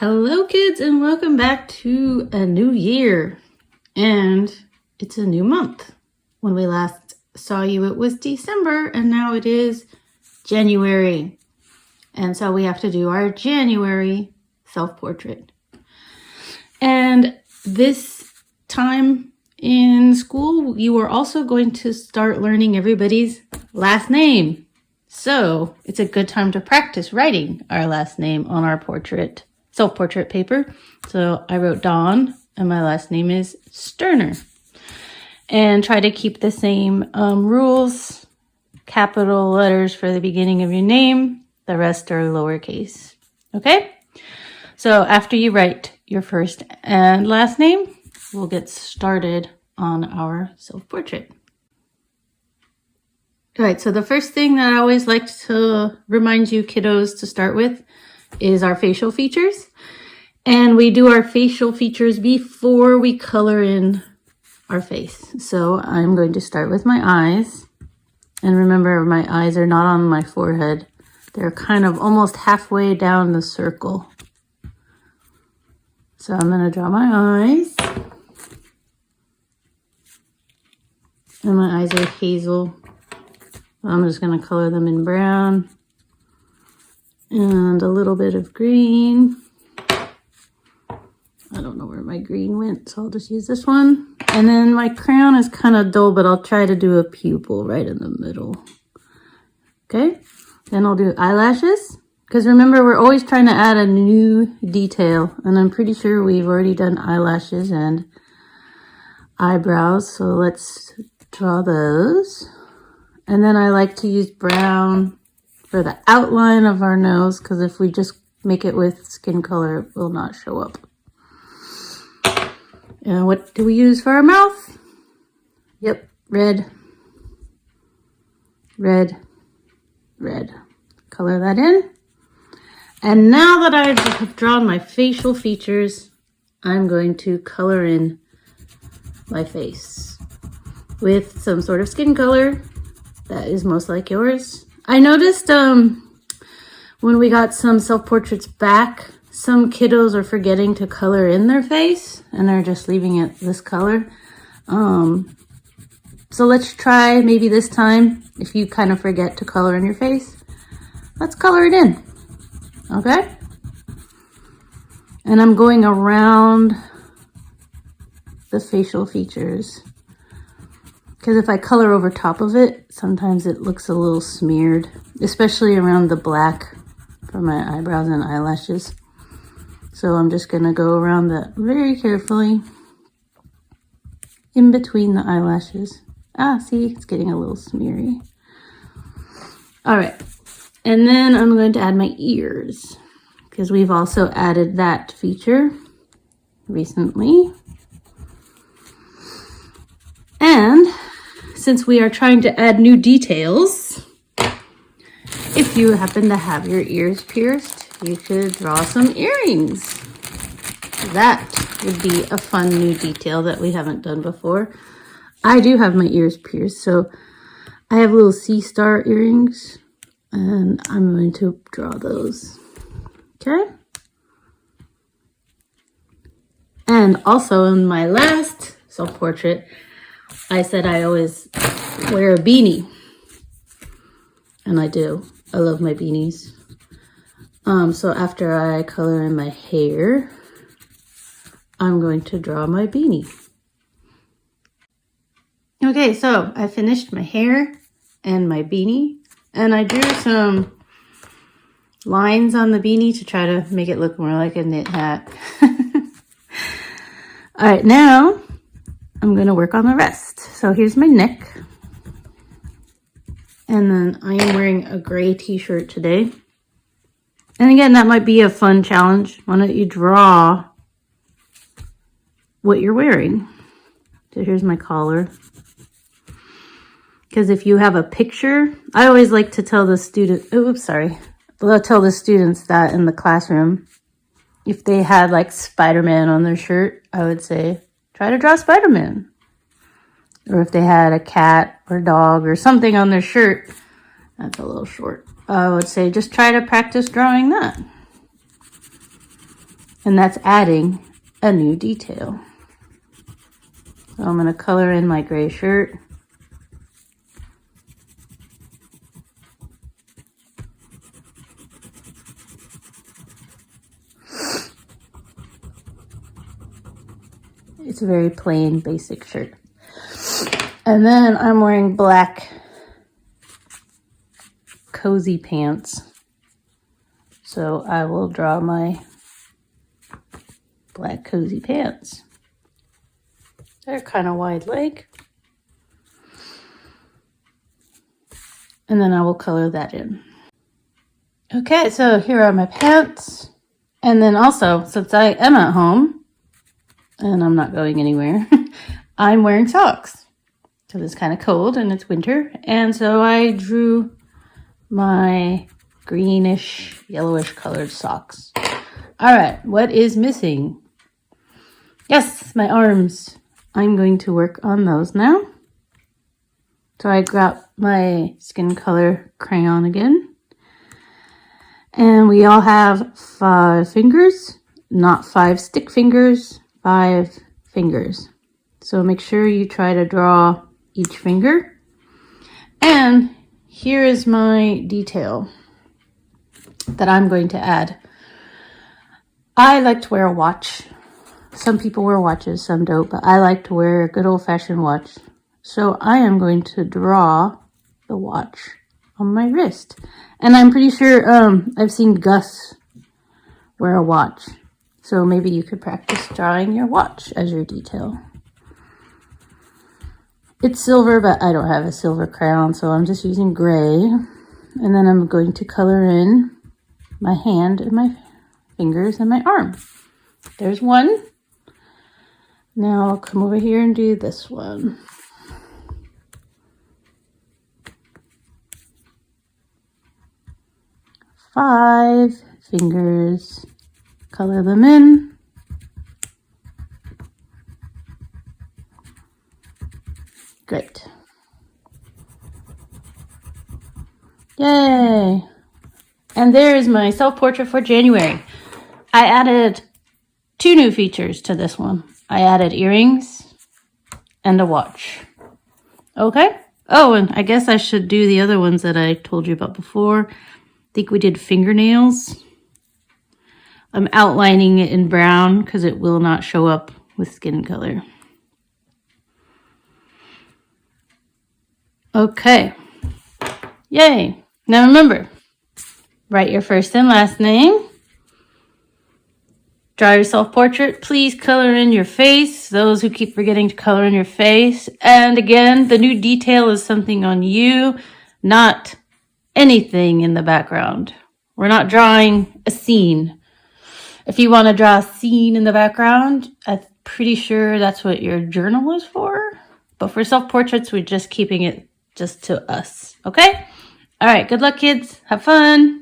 Hello kids, and welcome back to a new year, and it's a new month. When we last saw you it was December, and now it is January, and so we have to do our January self-portrait. And this time in school you are also going to start learning everybody's last name, so it's a good time to practice writing our last name on our self-portrait paper. So I wrote Dawn, and my last name is Sterner. And try to keep the same rules. Capital letters for the beginning of your name. The rest are lowercase. Okay? So after you write your first and last name, we'll get started on our self-portrait. All right, so the first thing that I always like to remind you kiddos to start with is our facial features. And we do our facial features before we color in our face. So I'm going to start with my eyes. And remember, my eyes are not on my forehead. They're kind of almost halfway down the circle. So I'm going to draw my eyes. And my eyes are hazel. I'm just going to color them in brown. And a little bit of green. I don't know where my green went, so I'll just use this one. And then my crayon is kind of dull, but I'll try to do a pupil right in the middle. Okay, then I'll do eyelashes. Because remember, we're always trying to add a new detail. And I'm pretty sure we've already done eyelashes and eyebrows. So let's draw those. And then I like to use brown for the outline of our nose, because if we just make it with skin color, it will not show up. And what do we use for our mouth? Yep, red, red, red. Color that in. And now that I have drawn my facial features, I'm going to color in my face with some sort of skin color that is most like yours. I noticed when we got some self-portraits back, some kiddos are forgetting to color in their face and they're just leaving it this color. So let's try maybe this time, if you kind of forget to color in your face, let's color it in, okay? And I'm going around the facial features, because if I color over top of it, sometimes it looks a little smeared, especially around the black for my eyebrows and eyelashes. So I'm just going to go around that very carefully in between the eyelashes. See, it's getting a little smeary. All right. And then I'm going to add my ears, because we've also added that feature recently. And since we are trying to add new details, if you happen to have your ears pierced, you could draw some earrings. That would be a fun new detail that we haven't done before. I do have my ears pierced, so I have little sea star earrings, and I'm going to draw those. Okay? And also in my last self-portrait, I said I always wear a beanie. And I do. I love my beanies. So after I color in my hair, I'm going to draw my beanie. Okay, so I finished my hair and my beanie. And I drew some lines on the beanie to try to make it look more like a knit hat. All right, now I'm going to work on the rest. So here's my neck. And then I am wearing a gray t-shirt today. And again, that might be a fun challenge. Why don't you draw what you're wearing? So here's my collar. Because if you have a picture, I always like to tell the students that in the classroom, if they had like Spider-Man on their shirt, I would say, try to draw Spider-Man. Or if they had a cat or dog or something on their shirt, that's a little short. I would say just try to practice drawing that. And that's adding a new detail. So I'm going to color in my gray shirt. It's a very plain, basic shirt. And then I'm wearing black cozy pants. So I will draw my black cozy pants. They're kind of wide leg. And then I will color that in. Okay, so here are my pants. And then also, since I am at home and I'm not going anywhere, I'm wearing socks. So it's kind of cold and it's winter. And so I drew my greenish, yellowish colored socks. All right, what is missing? Yes, my arms. I'm going to work on those now. So I got my skin color crayon again. And we all have 5 fingers, not 5 stick fingers, 5 fingers. So make sure you try to draw each finger. And here is my detail that I'm going to add. I like to wear a watch. Some people wear watches, some don't, but I like to wear a good old-fashioned watch. So I am going to draw the watch on my wrist. And I'm pretty sure I've seen Gus wear a watch. So maybe you could practice drawing your watch as your detail. It's silver, but I don't have a silver crayon, so I'm just using gray. And then I'm going to color in my hand and my fingers and my arm. There's one. Now I'll come over here and do this one. Five fingers. Color them in. Great. Yay! And there's my self-portrait for January. I added 2 new features to this one. I added earrings and a watch. Okay? Oh, and I guess I should do the other ones that I told you about before. I think we did fingernails. I'm outlining it in brown because it will not show up with skin color. Okay. Yay. Now remember, write your first and last name. Draw your self-portrait. Please color in your face. Those who keep forgetting to color in your face. And again, the new detail is something on you, not anything in the background. We're not drawing a scene. If you want to draw a scene in the background, I'm pretty sure that's what your journal is for. But for self-portraits, we're just keeping it just to us. Okay? All right. Good luck, kids. Have fun.